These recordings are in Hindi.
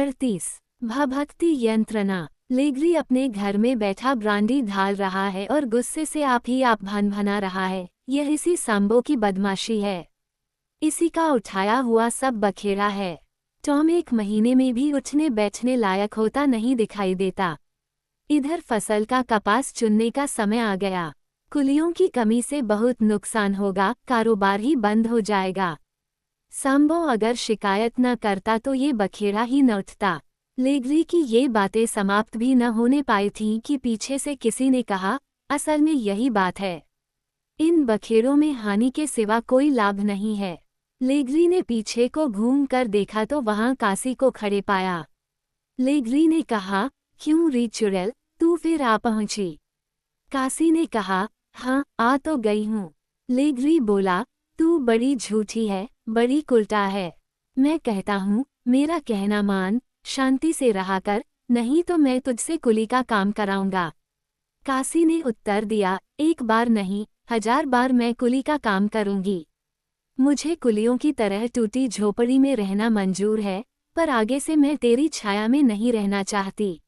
38 भक्ति यंत्रणा। लेग्री अपने घर में बैठा ब्रांडी ढाल रहा है और गुस्से से आप भन-भना रहा है। यह इसी सांबो की बदमाशी है। इसी का उठाया हुआ सब बखेड़ा है। टॉम 1 महीने में भी उठने बैठने लायक होता नहीं दिखाई देता। इधर फसल का कपास चुनने का समय आ गया। कुलियों की कमी से बहुत नुकसान होगा, कारोबार ही बंद हो जाएगा। सांबो अगर शिकायत न करता तो ये बखेड़ा ही न उठता। लेग्री की ये बातें समाप्त भी न होने पाई थीं कि पीछे से किसी ने कहा, असल में यही बात है। इन बखेड़ों में हानि के सिवा कोई लाभ नहीं है। लेग्री ने पीछे को घूम कर देखा तो वहां कासी को खड़े पाया। लेग्री ने कहा, क्यों री चुड़ैल, तू फिर आ पहुंची? कासी ने कहा, हाँ, आ तो गई हूँ। लेग्री बोला, तू बड़ी झूठी है, बड़ी कुलटा है। मैं कहता हूँ, मेरा कहना मान, शांति से रहा कर, नहीं तो मैं तुझसे कुली का काम कराऊंगा। कासी ने उत्तर दिया, 1 बार नहीं, 1000 बार मैं कुली का काम करूंगी। मुझे कुलियों की तरह टूटी झोपड़ी में रहना मंजूर है, पर आगे से मैं तेरी छाया में नहीं रहना चाहती।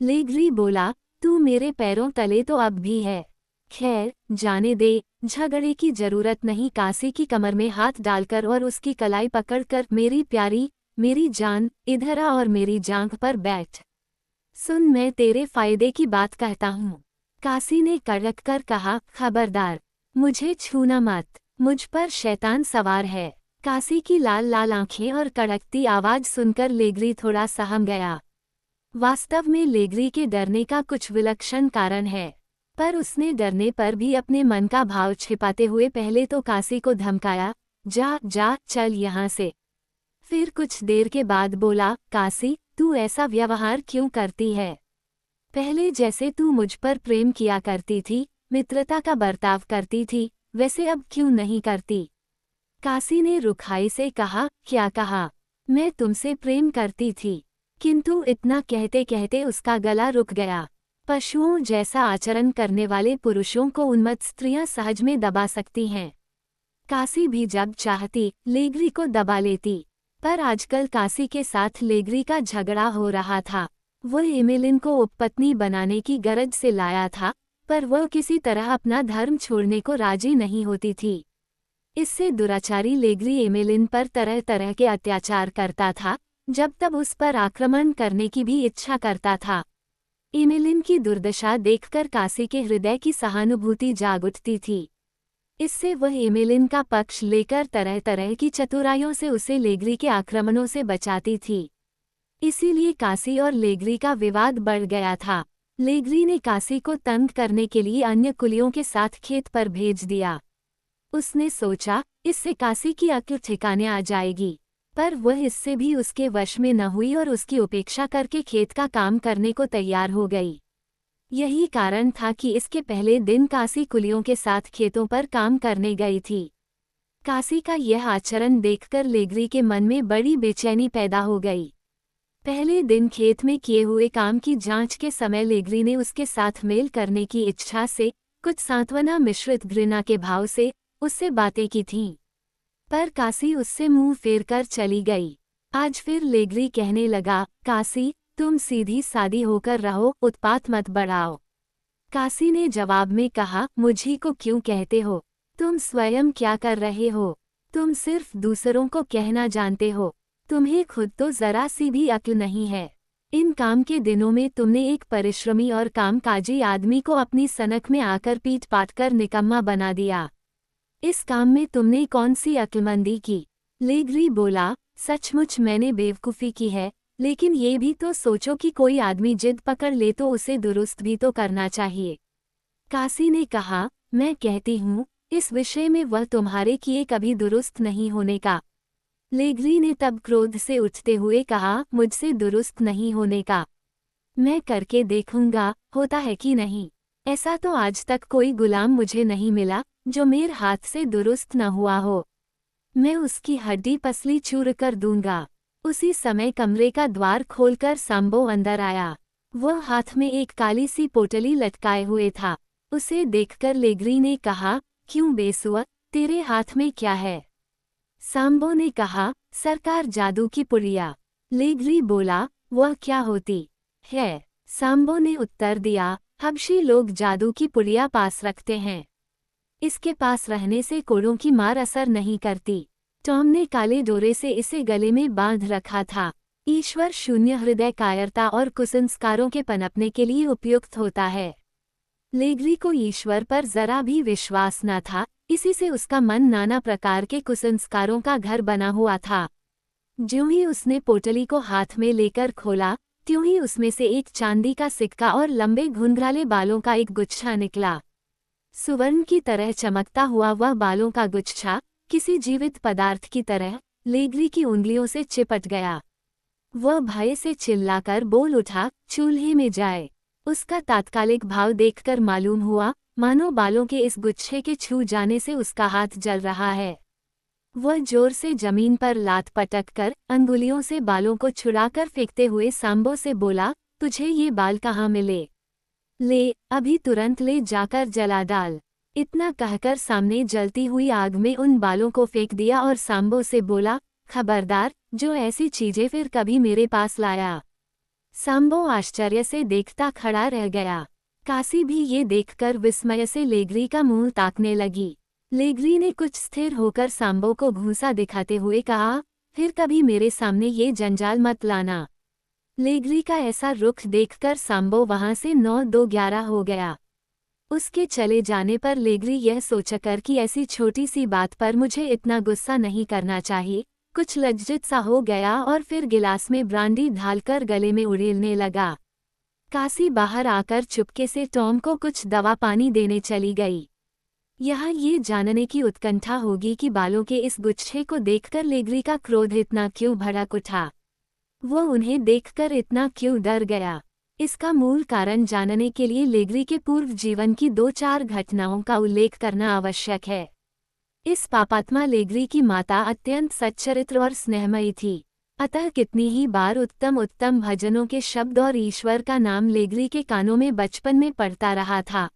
लेग्री बोला, तू मेरे पैरों तले तो अब भी है। खैर, जाने दे, झगड़े की जरूरत नहीं। कासी की कमर में हाथ डालकर और उसकी कलाई पकड़कर, मेरी प्यारी, मेरी जान, इधर आ और मेरी जांघ पर बैठ। सुन, मैं तेरे फायदे की बात कहता हूँ। कासी ने कड़क कर कहा, खबरदार, मुझे छूना मत, मुझ पर शैतान सवार है। कासी की लाल लाल आंखें और कड़कती आवाज सुनकर लेग्री थोड़ा सहम गया। वास्तव में लेग्री के डरने का कुछ विलक्षण कारण है, पर उसने डरने पर भी अपने मन का भाव छिपाते हुए पहले तो कासी को धमकाया, जा जा चल यहाँ से। फिर कुछ देर के बाद बोला, कासी, तू ऐसा व्यवहार क्यों करती है? पहले जैसे तू मुझ पर प्रेम किया करती थी, मित्रता का बर्ताव करती थी, वैसे अब क्यों नहीं करती? कासी ने रुखाई से कहा, क्या कहा? मैं तुमसे प्रेम करती थी। किंतु इतना कहते कहते उसका गला रुक गया। पशुओं जैसा आचरण करने वाले पुरुषों को उन्मत्त स्त्रियां सहज में दबा सकती हैं। कासी भी जब चाहती लेग्री को दबा लेती, पर आजकल कासी के साथ लेग्री का झगड़ा हो रहा था। वह एमेलिन को उपपत्नी बनाने की गरज से लाया था, पर वह किसी तरह अपना धर्म छोड़ने को राजी नहीं होती थी। इससे दुराचारी लेग्री एमेलिन पर तरह तरह के अत्याचार करता था, जब तब उस पर आक्रमण करने की भी इच्छा करता था। एमेलिन की दुर्दशा देखकर कासी के हृदय की सहानुभूति जाग उठती थी। इससे वह एमेलिन का पक्ष लेकर तरह तरह की चतुराइयों से उसे लेग्री के आक्रमणों से बचाती थी। इसीलिए कासी और लेग्री का विवाद बढ़ गया था। लेग्री ने कासी को तंग करने के लिए अन्य कुलियों के साथ खेत पर भेज दिया। उसने सोचा, इससे कासी की अक्ल ठिकाने आ जाएगी, पर वह इससे भी उसके वश में न हुई और उसकी उपेक्षा करके खेत का काम करने को तैयार हो गई। यही कारण था कि इसके पहले दिन कासी कुलियों के साथ खेतों पर काम करने गई थी। कासी का यह आचरण देखकर लेग्री के मन में बड़ी बेचैनी पैदा हो गई। पहले दिन खेत में किए हुए काम की जांच के समय लेग्री ने उसके साथ मेल करने की इच्छा से, कुछ सांत्वना मिश्रित घृणा के भाव से, उससे बातें की थीं। पर कासी उससे मुंह फेरकर चली गई। आज फिर लेग्री कहने लगा, कासी, तुम सीधी सादी होकर रहो, उत्पात मत बढ़ाओ। कासी ने जवाब में कहा, मुझी को क्यों कहते हो? तुम स्वयं क्या कर रहे हो? तुम सिर्फ दूसरों को कहना जानते हो, तुम्हें खुद तो जरा सी भी अक्ल नहीं है। इन काम के दिनों में तुमने एक परिश्रमी और कामकाजी आदमी को अपनी सनक में आकर पीट पाट कर निकम्मा बना दिया। इस काम में तुमने कौन सी अक्लमंदी की? लेग्री बोला, सचमुच मैंने बेवकूफ़ी की है, लेकिन ये भी तो सोचो कि कोई आदमी जिद पकड़ ले तो उसे दुरुस्त भी तो करना चाहिए। कासी ने कहा, मैं कहती हूँ, इस विषय में वह तुम्हारे किए कभी दुरुस्त नहीं होने का। लेग्री ने तब क्रोध से उठते हुए कहा, मुझसे दुरुस्त नहीं होने का? मैं करके देखूंगा, होता है कि नहीं। ऐसा तो आज तक कोई गुलाम मुझे नहीं मिला, जो मेरे हाथ से दुरुस्त न हुआ हो। मैं उसकी हड्डी पसली चूर कर दूंगा। उसी समय कमरे का द्वार खोलकर सांबो अंदर आया। वह हाथ में एक काली सी पोटली लटकाए हुए था। उसे देखकर लेग्री ने कहा, क्यों बेसुआ, तेरे हाथ में क्या है? सांबो ने कहा, सरकार, जादू की पुड़िया। लेग्री बोला, वह क्या होती है? सांबो ने उत्तर दिया, हबशी लोग जादू की पुड़िया पास रखते हैं। इसके पास रहने से कोड़ों की मार असर नहीं करती। टॉम ने काले डोरे से इसे गले में बांध रखा था। ईश्वर शून्य हृदय कायरता और कुसंस्कारों के पनपने के लिए उपयुक्त होता है। लेग्री को ईश्वर पर जरा भी विश्वास न था, इसी से उसका मन नाना प्रकार के कुसंस्कारों का घर बना हुआ था। ज्यों ही उसने पोटली को हाथ में लेकर खोला, त्यों ही उसमें से एक चांदी का सिक्का और लंबे घुंघराले बालों का एक गुच्छा निकला। सुवर्ण की तरह चमकता हुआ वह बालों का गुच्छा किसी जीवित पदार्थ की तरह लेग्री की उंगलियों से चिपट गया। वह भय से चिल्लाकर बोल उठा, चूल्हे में जाए। उसका तात्कालिक भाव देखकर मालूम हुआ, मानो बालों के इस गुच्छे के छू जाने से उसका हाथ जल रहा है। वह जोर से जमीन पर लात पटक कर अंगुलियों से बालों को छुड़ाकर फेंकते हुए सांबो से बोला, तुझे ये बाल कहाँ मिले? ले, अभी तुरंत ले जाकर जला डाल। इतना कहकर सामने जलती हुई आग में उन बालों को फेंक दिया और सांबो से बोला, खबरदार, जो ऐसी चीजें फिर कभी मेरे पास लाया। सांबो आश्चर्य से देखता खड़ा रह गया। कासी भी ये देखकर विस्मय से लेग्री का मुंह ताकने लगी। लेग्री ने कुछ स्थिर होकर सांबो को घूंसा दिखाते हुए कहा, फिर कभी मेरे सामने ये जंजाल मत लाना। लेग्री का ऐसा रुख देखकर सांबो वहां से 9-2-11 हो गया। उसके चले जाने पर लेग्री यह सोचकर कि ऐसी छोटी सी बात पर मुझे इतना गुस्सा नहीं करना चाहिए, कुछ लज्जित सा हो गया और फिर गिलास में ब्रांडी ढालकर गले में उड़ेलने लगा। कासी बाहर आकर चुपके से टॉम को कुछ दवा पानी देने चली गई। यहाँ ये जानने की उत्कंठा होगी कि बालों के इस गुच्छे को देखकर लेग्री का क्रोध इतना क्यों भड़क उठा। वो उन्हें देखकर इतना क्यों डर गया। इसका मूल कारण जानने के लिए लेग्री के पूर्व जीवन की 2-4 घटनाओं का उल्लेख करना आवश्यक है। इस पापात्मा लेग्री की माता अत्यंत सच्चरित्र और स्नेहमयी थी, अतः कितनी ही बार उत्तम उत्तम भजनों के शब्द और ईश्वर का नाम लेग्री के कानों में बचपन में पड़ता रहा था।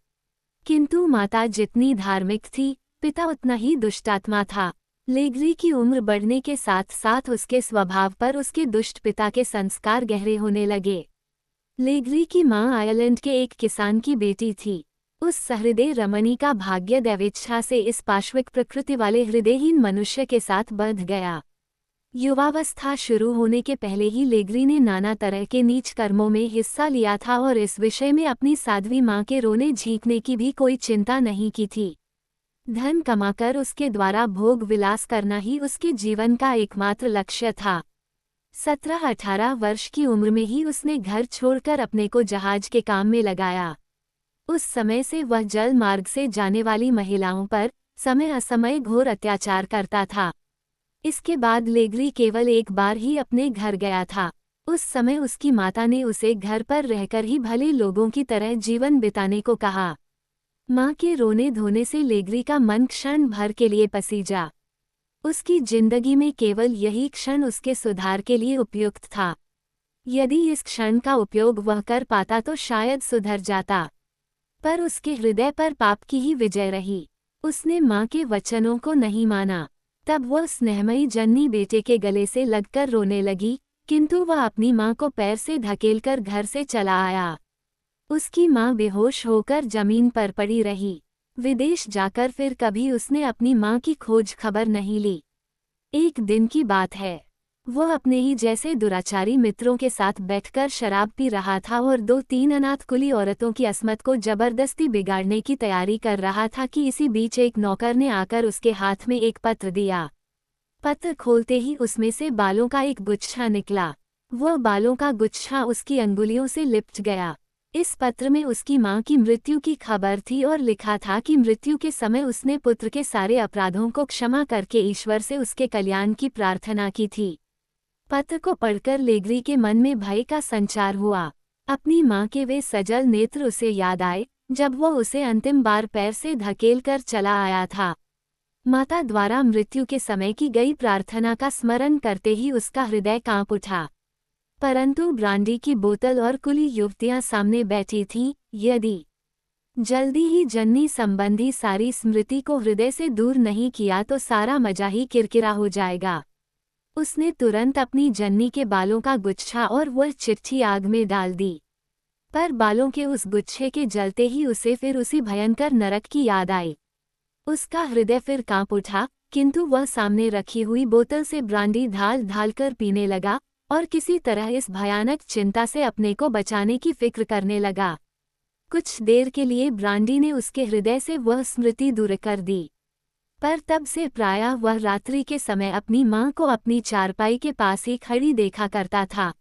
किंतु माता जितनी धार्मिक थी, पिता उतना ही दुष्टात्मा था। लेग्री की उम्र बढ़ने के साथ साथ उसके स्वभाव पर उसके दुष्ट पिता के संस्कार गहरे होने लगे। लेग्री की मां आयरलैंड के एक किसान की बेटी थी। उस सहृदय रमणी का भाग्य दैवेच्छा से इस पाश्विक प्रकृति वाले हृदयहीन मनुष्य के साथ बंध गया। युवावस्था शुरू होने के पहले ही लेग्री ने नाना तरह के नीच कर्मों में हिस्सा लिया था और इस विषय में अपनी साध्वी मां के रोने झींकने की भी कोई चिंता नहीं की थी। धन कमाकर उसके द्वारा भोग विलास करना ही उसके जीवन का एकमात्र लक्ष्य था। 17-18 वर्ष की उम्र में ही उसने घर छोड़कर अपने को जहाज के काम में लगाया। उस समय से वह जल मार्ग से जाने वाली महिलाओं पर समय असमय घोर अत्याचार करता था। इसके बाद लेग्री केवल एक बार ही अपने घर गया था। उस समय उसकी माता ने उसे घर पर रहकर ही भले लोगों की तरह जीवन बिताने को कहा। माँ के रोने धोने से लेग्री का मन क्षण भर के लिए पसीजा। उसकी जिंदगी में केवल यही क्षण उसके सुधार के लिए उपयुक्त था। यदि इस क्षण का उपयोग वह कर पाता तो शायद सुधर जाता, पर उसके हृदय पर पाप की ही विजय रही। उसने माँ के वचनों को नहीं माना। तब वह स्नेहमयी जननी बेटे के गले से लगकर रोने लगी, किंतु वह अपनी माँ को पैर से धकेलकर घर से चला आया। उसकी माँ बेहोश होकर जमीन पर पड़ी रही। विदेश जाकर फिर कभी उसने अपनी माँ की खोज खबर नहीं ली। एक दिन की बात है, वह अपने ही जैसे दुराचारी मित्रों के साथ बैठकर शराब पी रहा था और 2-3 अनाथ कुली औरतों की अस्मत को जबरदस्ती बिगाड़ने की तैयारी कर रहा था कि इसी बीच एक नौकर ने आकर उसके हाथ में एक पत्र दिया। पत्र खोलते ही उसमें से बालों का एक गुच्छा निकला। वह बालों का गुच्छा उसकी अंगुलियों से लिपट गया। इस पत्र में उसकी माँ की मृत्यु की खबर थी और लिखा था कि मृत्यु के समय उसने पुत्र के सारे अपराधों को क्षमा करके ईश्वर से उसके कल्याण की प्रार्थना की थी। पत्र को पढ़कर लेग्री के मन में भय का संचार हुआ। अपनी माँ के वे सजल नेत्र उसे याद आए जब वह उसे अंतिम बार पैर से धकेलकर चला आया था। माता द्वारा मृत्यु के समय की गई प्रार्थना का स्मरण करते ही उसका हृदय कांप उठा। परंतु ब्रांडी की बोतल और कुली युवतियां सामने बैठी थीं। यदि जल्दी ही जननी संबंधी सारी स्मृति को हृदय से दूर नहीं किया तो सारा मजा ही किरकिरा हो जाएगा। उसने तुरंत अपनी जन्नी के बालों का गुच्छा और वह चिट्ठी आग में डाल दी। पर बालों के उस गुच्छे के जलते ही उसे फिर उसी भयंकर नरक की याद आई। उसका हृदय फिर कांप उठा, किंतु वह सामने रखी हुई बोतल से ब्रांडी ढाल ढाल कर पीने लगा और किसी तरह इस भयानक चिंता से अपने को बचाने की फिक्र करने लगा। कुछ देर के लिए ब्रांडी ने उसके हृदय से वह स्मृति दूर कर दी, पर तब से प्रायः वह रात्रि के समय अपनी माँ को अपनी चारपाई के पास ही खड़ी देखा करता था।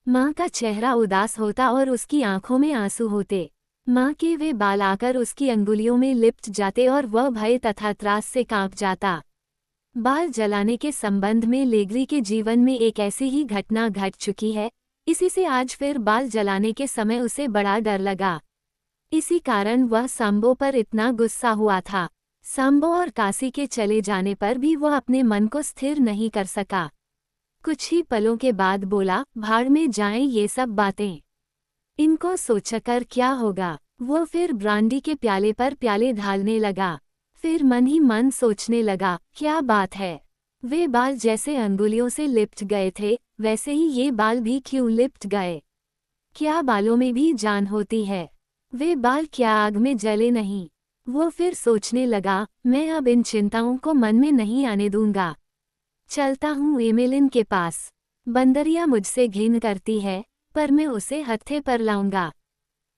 माँ का चेहरा उदास होता और उसकी आंखों में आंसू होते। माँ के वे बाल आकर उसकी अंगुलियों में लिपट जाते और वह भय तथा त्रास से कांप जाता। बाल जलाने के संबंध में लेग्री के जीवन में एक ऐसी ही घटना घट चुकी है, इसी से आज फिर बाल जलाने के समय उसे बड़ा डर लगा। इसी कारण वह सांबो पर इतना गुस्सा हुआ था। सांबो और काशी के चले जाने पर भी वह अपने मन को स्थिर नहीं कर सका। कुछ ही पलों के बाद बोला, भाड़ में जाएं ये सब बातें, इनको सोचकर क्या होगा। वो फिर ब्रांडी के प्याले पर प्याले ढालने लगा। फिर मन ही मन सोचने लगा, क्या बात है, वे बाल जैसे अंगुलियों से लिपट गए थे, वैसे ही ये बाल भी क्यों लिपट गए। क्या बालों में भी जान होती है, वे बाल क्या आग में जले नहीं। वो फिर सोचने लगा, मैं अब इन चिंताओं को मन में नहीं आने दूंगा। चलता हूँ एमिलिन के पास। बंदरिया मुझसे घिन करती है, पर मैं उसे हत्थे पर लाऊंगा।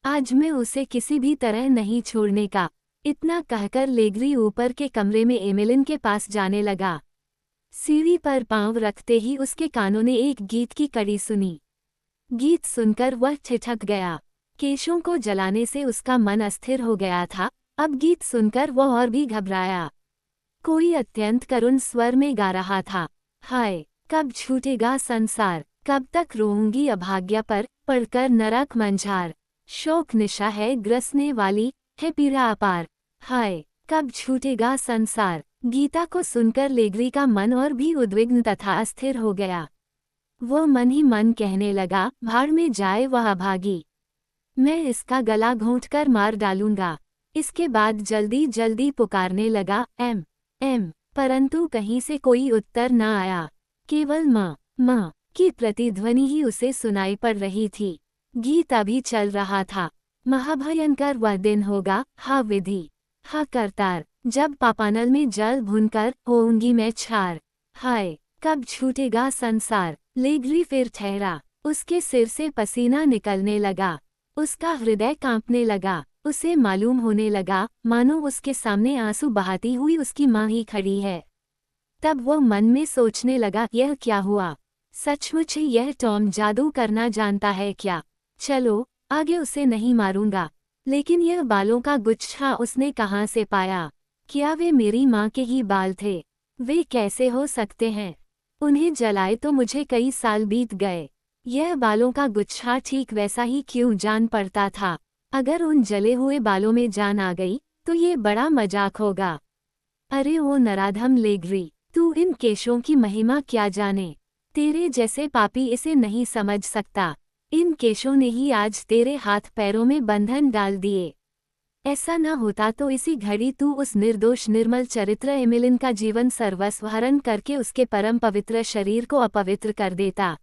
आज मैं उसे किसी भी तरह नहीं छोड़ने का। इतना कहकर लेग्री ऊपर के कमरे में एमिलिन के पास जाने लगा। सीढ़ी पर पांव रखते ही उसके कानों ने एक गीत की कड़ी सुनी। गीत सुनकर वह ठिठक गया। केशों को जलाने से उसका मन अस्थिर हो गया था, अब गीत सुनकर वह और भी घबराया। कोई अत्यंत करुण स्वर में गा रहा था, हाय कब छूटेगा संसार, कब तक रोऊंगी अभाग्या पर पढ़कर नरक मंझार। शोक निशा है ग्रसने वाली, है पीड़ा अपार, हाय कब छूटेगा संसार। गीता को सुनकर लेग्री का मन और भी उद्विग्न तथा अस्थिर हो गया। वो मन ही मन कहने लगा, भाड़ में जाए वह अभागी, मैं इसका गला घोंटकर मार डालूंगा। इसके बाद जल्दी जल्दी पुकारने लगा, एम एम, परंतु कहीं से कोई उत्तर न आया। केवल माँ की प्रतिध्वनि ही उसे सुनाई पड़ रही थी। गीत अभी चल रहा था। महाभयंकर वह दिन होगा, हा विधि, हा करतार, जब पापानल में जल भूनकर होऊंगी मैं छार। हाय कब छूटेगा संसार। लेग्री फिर ठहरा। उसके सिर से पसीना निकलने लगा। उसका हृदय कांपने लगा। उसे मालूम होने लगा मानो उसके सामने आंसू बहाती हुई उसकी माँ ही खड़ी है। तब वो मन में सोचने लगा, यह क्या हुआ, सचमुच ही यह टॉम जादू करना जानता है क्या। चलो आगे उसे नहीं मारूंगा, लेकिन यह बालों का गुच्छा उसने कहाँ से पाया। क्या वे मेरी माँ के ही बाल थे? वे कैसे हो सकते हैं? उन्हें जलाए तो मुझे कई साल बीत गए। यह बालों का गुच्छा ठीक वैसा ही क्यों जान पड़ता था। अगर उन जले हुए बालों में जान आ गई तो ये बड़ा मजाक होगा। अरे ओ नराधम लेग्री, तू इन केशों की महिमा क्या जाने। तेरे जैसे पापी इसे नहीं समझ सकता। इन केशों ने ही आज तेरे हाथ पैरों में बंधन डाल दिए। ऐसा न होता तो इसी घड़ी तू उस निर्दोष निर्मल चरित्र एमिलिन का जीवन सर्वस्व हरण करके उसके परम पवित्र शरीर को अपवित्र कर देता।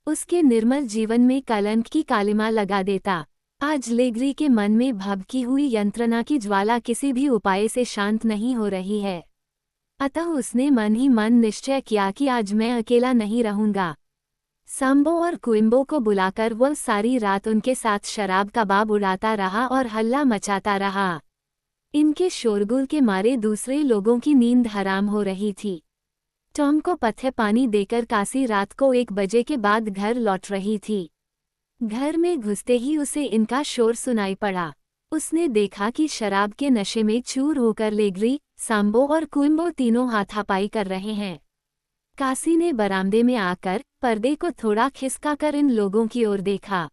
उसके निर्मल जीवन में कलंक की कालिमा लगा देता। आज लेग्री के मन में भभकी हुई यंत्रणा की ज्वाला किसी भी उपाय से शांत नहीं हो रही है। अतः उसने मन ही मन निश्चय किया कि आज मैं अकेला नहीं रहूंगा। सांबो और कुइम्बो को बुलाकर वह सारी रात उनके साथ शराब कबाब उड़ाता रहा और हल्ला मचाता रहा। इनके शोरगुल के मारे दूसरे लोगों की नींद हराम हो रही थी। टॉम को पथ्य पानी देकर काशी रात को 1 बजे के बाद घर लौट रही थी। घर में घुसते ही उसे इनका शोर सुनाई पड़ा। उसने देखा कि शराब के नशे में चूर होकर लेग्री, सांबो और कुइम्बो तीनों हाथापाई कर रहे हैं। काशी ने बरामदे में आकर पर्दे को थोड़ा खिसकाकर इन लोगों की ओर देखा।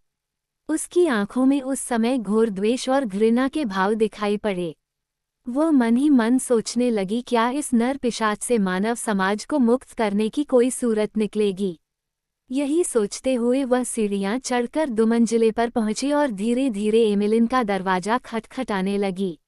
उसकी आंखों में उस समय घोर द्वेष और घृणा के भाव दिखाई पड़े। वो मन ही मन सोचने लगी, क्या इस नर पिशाच से मानव समाज को मुक्त करने की कोई सूरत निकलेगी। यही सोचते हुए वह सीढ़ियां चढ़कर 2 मंजिले पर पहुंची और धीरे धीरे एमिलिन का दरवाजा खटखटाने लगी।